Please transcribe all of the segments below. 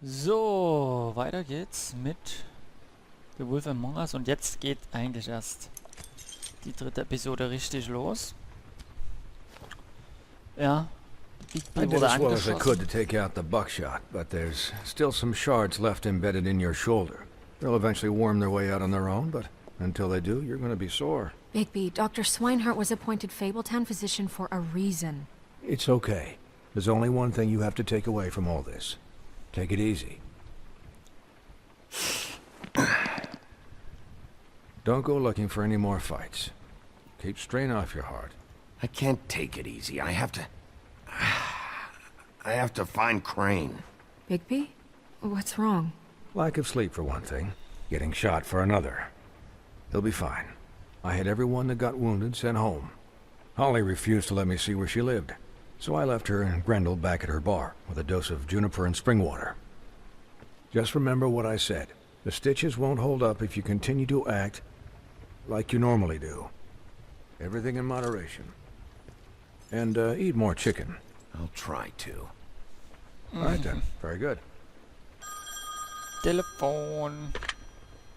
So, weiter geht's mit The Wolf Among Us und jetzt geht eigentlich erst die dritte Episode richtig los. Ja, Big B I did wurde as well as I could to angeschossen. take out the buckshot, but there's still some shards left embedded in your shoulder. They'll eventually worm their way out on their own, but until they do, you're going to be sore. Bigby, Dr. Swinehart was appointed Fabletown physician for a reason. It's okay. There's only one thing you have to take away from all this. Take it easy. Don't go looking for any more fights. Keep strain off your heart. I can't take it easy. I have to find Crane. Bigby? What's wrong? Lack of sleep for one thing. Getting shot for another. He'll be fine. I had everyone that got wounded sent home. Holly refused to let me see where she lived, so I left her and Grendel back at her bar with a dose of juniper and spring water. Just remember what I said. The stitches won't hold up if you continue to act like you normally do. Everything in moderation. And eat more chicken. I'll try to. All right then. Very good. Telefon.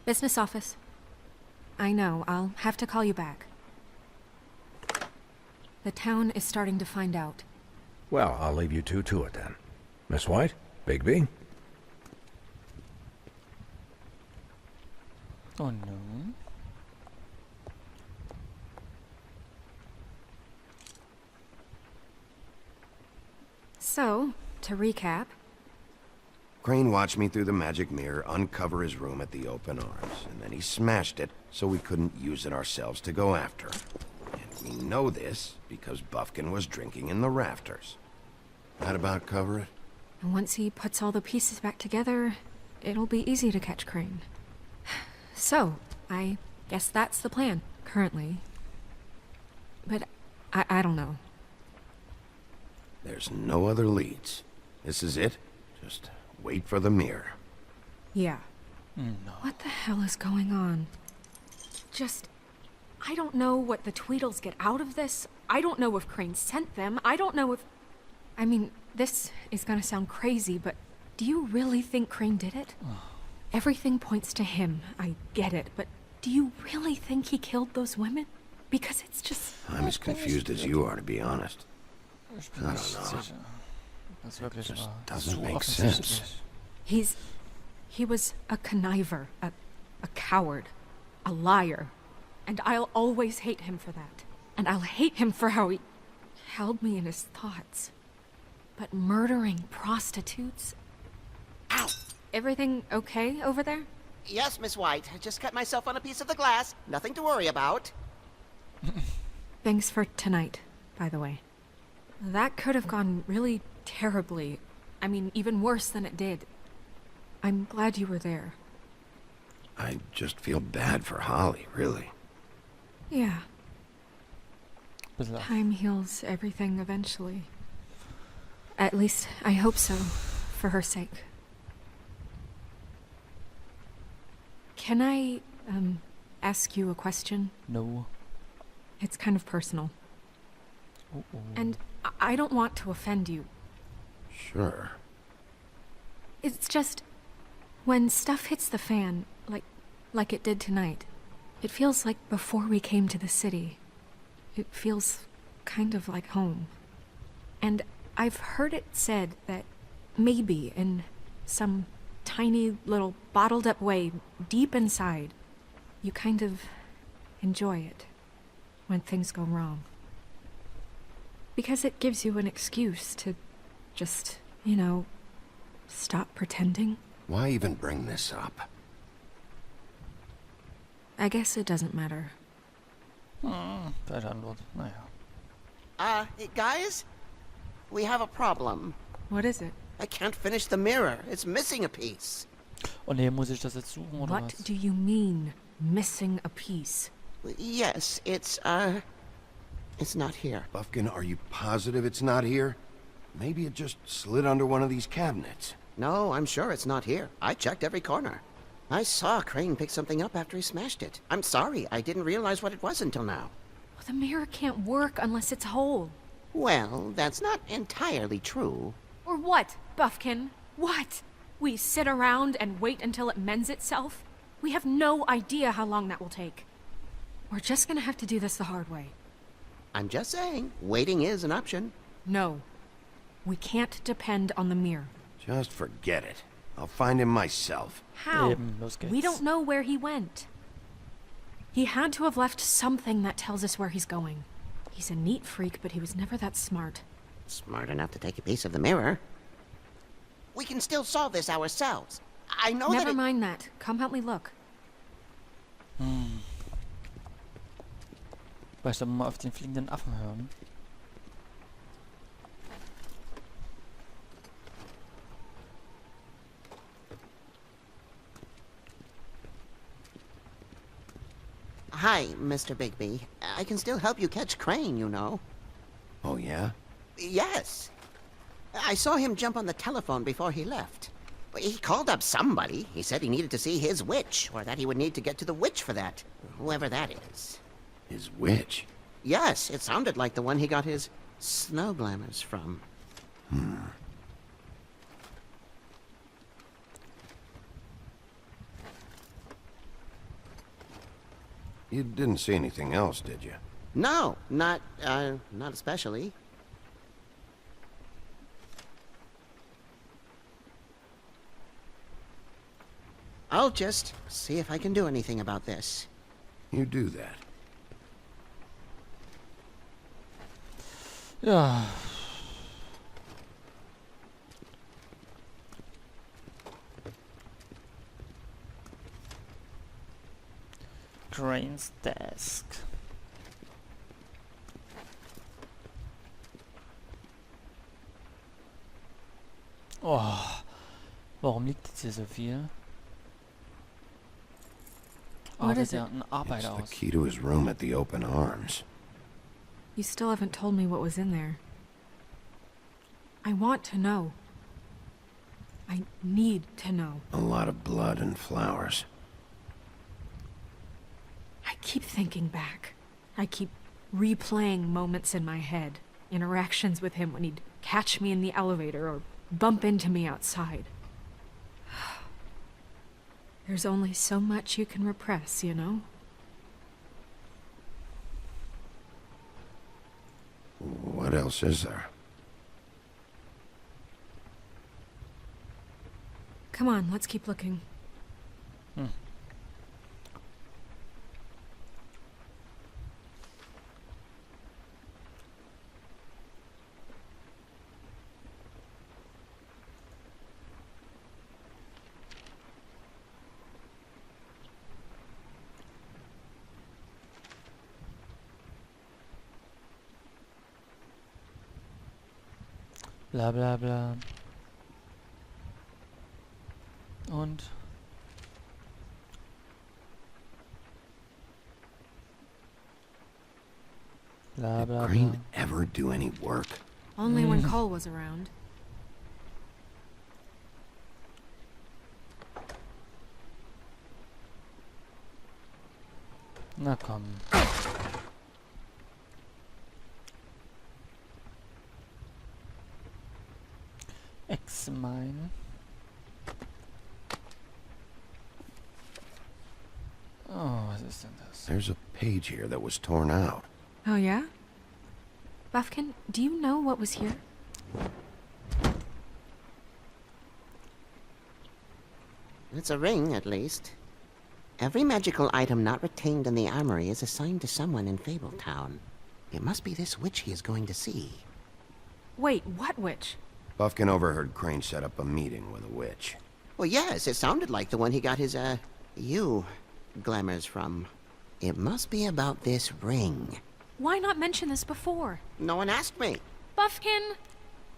Business office. I know, I'll have to call you back. The town is starting to find out. Well, I'll leave you two to it then. Miss White? Bigby? Oh no. So, to recap, Crane watched me through the magic mirror uncover his room at the open arms, and then he smashed it so we couldn't use it ourselves to go after him. And we know this because Buffkin was drinking in the rafters. That about cover it? and once he puts all the pieces back together, it'll be easy to catch Crane. So, I guess that's the plan, currently. But I don't know. There's no other leads. This is it. Just wait for the mirror. Yeah. No. What the hell is going on? I don't know what the Tweedles get out of this. I don't know if Crane sent them. I don't know if... I mean, this is gonna sound crazy, but do you really think Crane did it? Everything points to him. I get it, but do you really think he killed those women? Because it's just... I'm as confused as you are, to be honest. Ich bin nicht sicher. Das wirklich Just war doesn't so make offensichtlich. sense. He was a conniver, a coward, a liar. And I'll always hate him for that. And I'll hate him for how he held me in his thoughts. But murdering prostitutes? Ow! Everything okay over there? Yes, Miss White. I just cut myself on a piece of the glass. Nothing to worry about. Thanks for tonight, by the way. That could have gone really terribly. I mean, even worse than it did. I'm glad you were there. I just feel bad for Holly, really. Yeah, Bisschen time heals everything eventually. At least, I hope so, for her sake. Can I, ask you a question? no. It's kind of personal. Oh. And I don't want to offend you. Sure. It's just, when stuff hits the fan, like it did tonight, it feels like before we came to the city. It feels kind of like home. And I've heard it said that maybe in some tiny little bottled up way deep inside, you kind of enjoy it when things go wrong. Because it gives you an excuse to just, stop pretending. Why even bring this up? I guess it doesn't matter. Falsche Antwort. Naja. Hey, guys? We have a problem. What is it? I can't finish the mirror. It's missing a piece. Oh ne, muss ich das jetzt suchen oder What was? do you mean, missing a piece? Yes, it's not here. Buffkin, are you positive it's not here? Maybe it just slid under one of these cabinets. No, I'm sure it's not here. I checked every corner. I saw Crane pick something up after he smashed it. I'm sorry, I didn't realize what it was until now. Well, the mirror can't work unless it's whole. Well, that's not entirely true. Or what, Buffkin? What? We sit around and wait until it mends itself? We have no idea how long that will take. We're just gonna have to do this the hard way. I'm just saying, waiting is an option. No. We can't depend on the mirror. Just forget it. I'll find him myself. How? Los geht's. We don't know where he went. He had to have left something that tells us where he's going. He's a neat freak, but he was never that smart. Smart enough to take a piece of the mirror. We can still solve this ourselves. I know that Never it- mind that. Come help me look. Vielleicht soll man mal auf den fliegenden Affen hören. Hi, Mr. Bigby. I can still help you catch Crane, you know. Oh, yeah? Yes. I saw him jump on the telephone before he left. He called up somebody. He said he needed to see his witch, or that he would need to get to the witch for that. Whoever that is. His witch? Yes, it sounded like the one he got his snow glamours from. You didn't see anything else, did you? No, not especially. I'll just see if I can do anything about this. You do that. Ja. Crane's desk. Oh, warum liegt jetzt hier so viel? Oh, What das is ist ja it? ein It's Arbeiter the aus. key to his room at the open arms. You still haven't told me what was in there. I want to know. I need to know. A lot of blood and flowers. I keep thinking back. I keep replaying moments in my head. Interactions with him when he'd catch me in the elevator or bump into me outside. There's only so much you can repress, you know? What else is there? Come on, let's keep looking. Bla bla bla. Und bla bla Did bla. Crane ever do any work? Only when Cole was around. Na komm. Ex-Mine. Oh, was ist denn das? There's a page here that was torn out. Oh, yeah? Buffkin, do you know what was here? It's a ring, at least. Every magical item not retained in the armory is assigned to someone in Fabletown. It must be this witch he is going to see. Wait, what witch? Buffkin overheard Crane set up a meeting with a witch. Well, yes, it sounded like the one he got his, glamours from. It must be about this ring. Why not mention this before? No one asked me. Buffkin!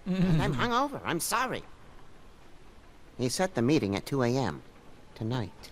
And I'm hungover. I'm sorry. He set the meeting at 2 a.m. tonight.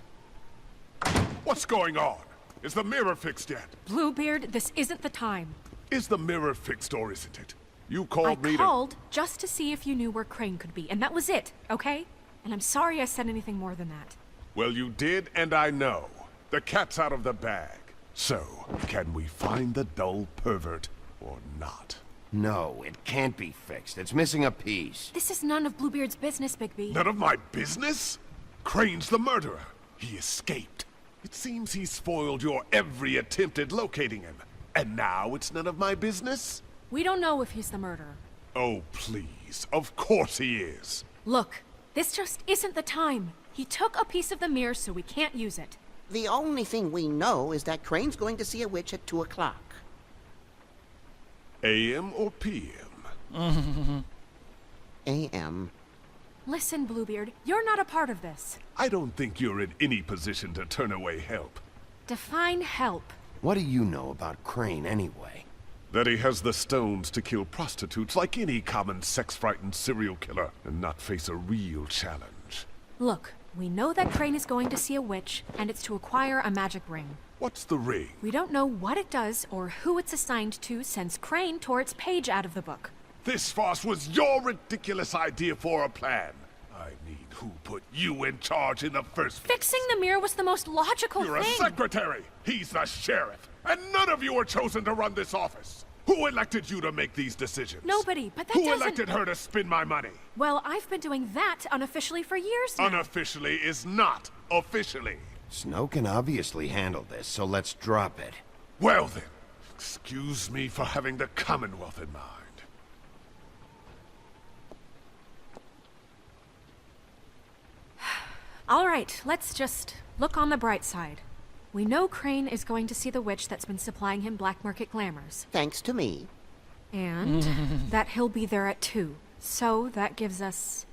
What's going on? Is the mirror fixed yet? Bluebeard, this isn't the time. Is the mirror fixed or isn't it? You I called me called just to see if you knew where Crane could be, and that was it, okay? And I'm sorry I said anything more than that. Well, you did, and I know. The cat's out of the bag. So, can we find the dull pervert or not? No, it can't be fixed. It's missing a piece. This is none of Bluebeard's business, Bigby. None of my business? Crane's the murderer. He escaped. It seems he spoiled your every attempt at locating him. And now it's none of my business? We don't know if he's the murderer. Oh, please. Of course he is. Look, this just isn't the time. He took a piece of the mirror, so we can't use it. The only thing we know is that Crane's going to see a witch at 2 o'clock. AM or PM? AM. Listen, Bluebeard, you're not a part of this. I don't think you're in any position to turn away help. Define help. What do you know about Crane anyway? That he has the stones to kill prostitutes like any common sex-frightened serial killer and not face a real challenge. Look, we know that Crane is going to see a witch, and it's to acquire a magic ring. What's the ring? We don't know what it does or who it's assigned to since Crane tore its page out of the book. This farce was your ridiculous idea for a plan. I mean, who put you in charge in the first place? Fixing the mirror was the most logical You're thing. a secretary. He's the sheriff. And none of you were chosen to run this office. Who elected you to make these decisions? Nobody, but that Who doesn't... elected her to spend my money? Well, I've been doing that unofficially for years now. Unofficially is not officially. Snow can obviously handle this, so let's drop it. Well then, excuse me for having the Commonwealth in mind. All right, let's just look on the bright side. We know Crane is going to see the witch that's been supplying him black market glamours. Thanks to me. And that he'll be there at 2. So that gives us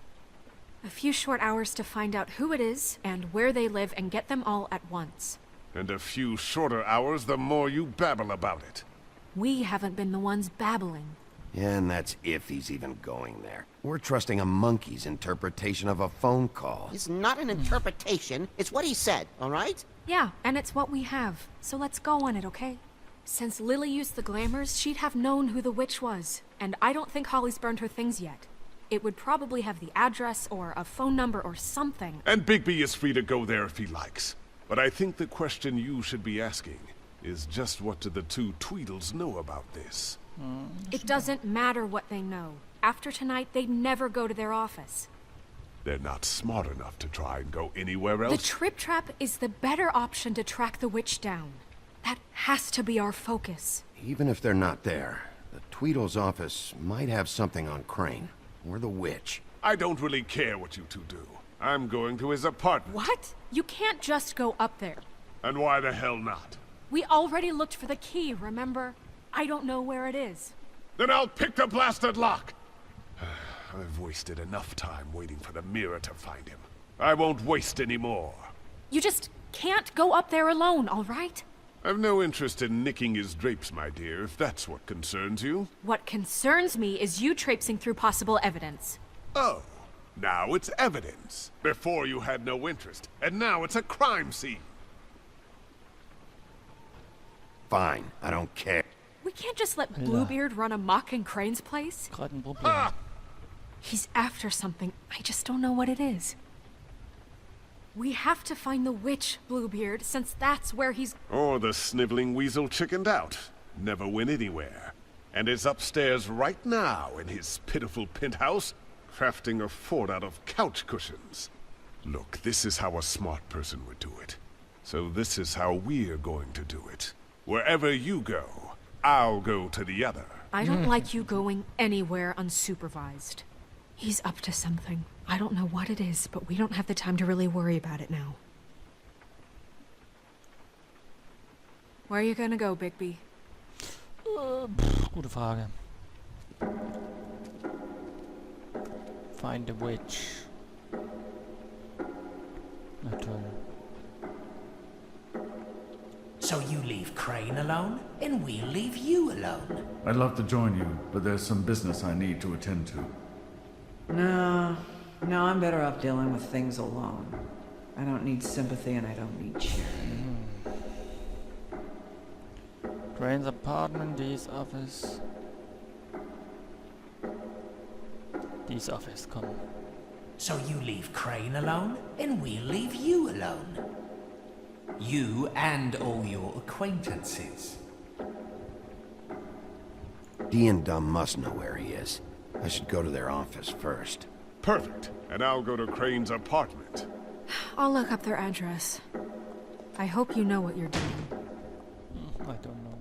a few short hours to find out who it is and where they live and get them all at once. And a few shorter hours the more you babble about it. We haven't been the ones babbling. Yeah, and that's if he's even going there. We're trusting a monkey's interpretation of a phone call. It's not an interpretation. It's what he said, all right? Yeah, and it's what we have. So let's go on it, okay? Since Lily used the glamours, she'd have known who the witch was. And I don't think Holly's burned her things yet. It would probably have the address or a phone number or something. And Bigby is free to go there if he likes. But I think the question you should be asking is just what do the two Tweedles know about this? It doesn't matter what they know. After tonight, they'd never go to their office. They're not smart enough to try and go anywhere The else. Trip Trap is the better option to track the witch down. That has to be our focus. Even if they're not there, the Tweedle's office might have something on Crane. Or the witch. I don't really care what you two do. I'm going to his apartment. What? You can't just go up there. And why the hell not? We already looked for the key, remember? I don't know where it is. Then I'll pick the blasted lock! I've wasted enough time waiting for the mirror to find him. I won't waste any more. You just can't go up there alone, all right? I've no interest in nicking his drapes, my dear, if that's what concerns you. What concerns me is you traipsing through possible evidence. Oh, now it's evidence. Before you had no interest, and now it's a crime scene. Fine, I don't care. We can't just let Bluebeard run amok in Crane's place. Gerade ein Problem. Ah! He's after something. I just don't know what it is. We have to find the witch, Bluebeard, since that's where he's... Or the sniveling weasel chickened out. Never went anywhere. And is upstairs right now in his pitiful penthouse, crafting a fort out of couch cushions. Look, this is how a smart person would do it. So this is how we're going to do it. Wherever you go, I'll go to the other. I don't like you going anywhere unsupervised. He's up to something. I don't know what it is, but we don't have the time to really worry about it now. Where are you gonna go, Bigby? Gute Frage. Find the witch. Na toll. So you leave Crane alone, and we'll leave you alone. I'd love to join you, but there's some business I need to attend to. No, I'm better off dealing with things alone. I don't need sympathy and I don't need cheering. Crane's apartment, Dee's office. Dee's office, komm. So you leave Crane alone, and we'll leave you alone. You and all your acquaintances. Dee and Dum must know where he is. I should go to their office first. Perfect. And I'll go to Crane's apartment. I'll look up their address. I hope you know what you're doing. I don't know.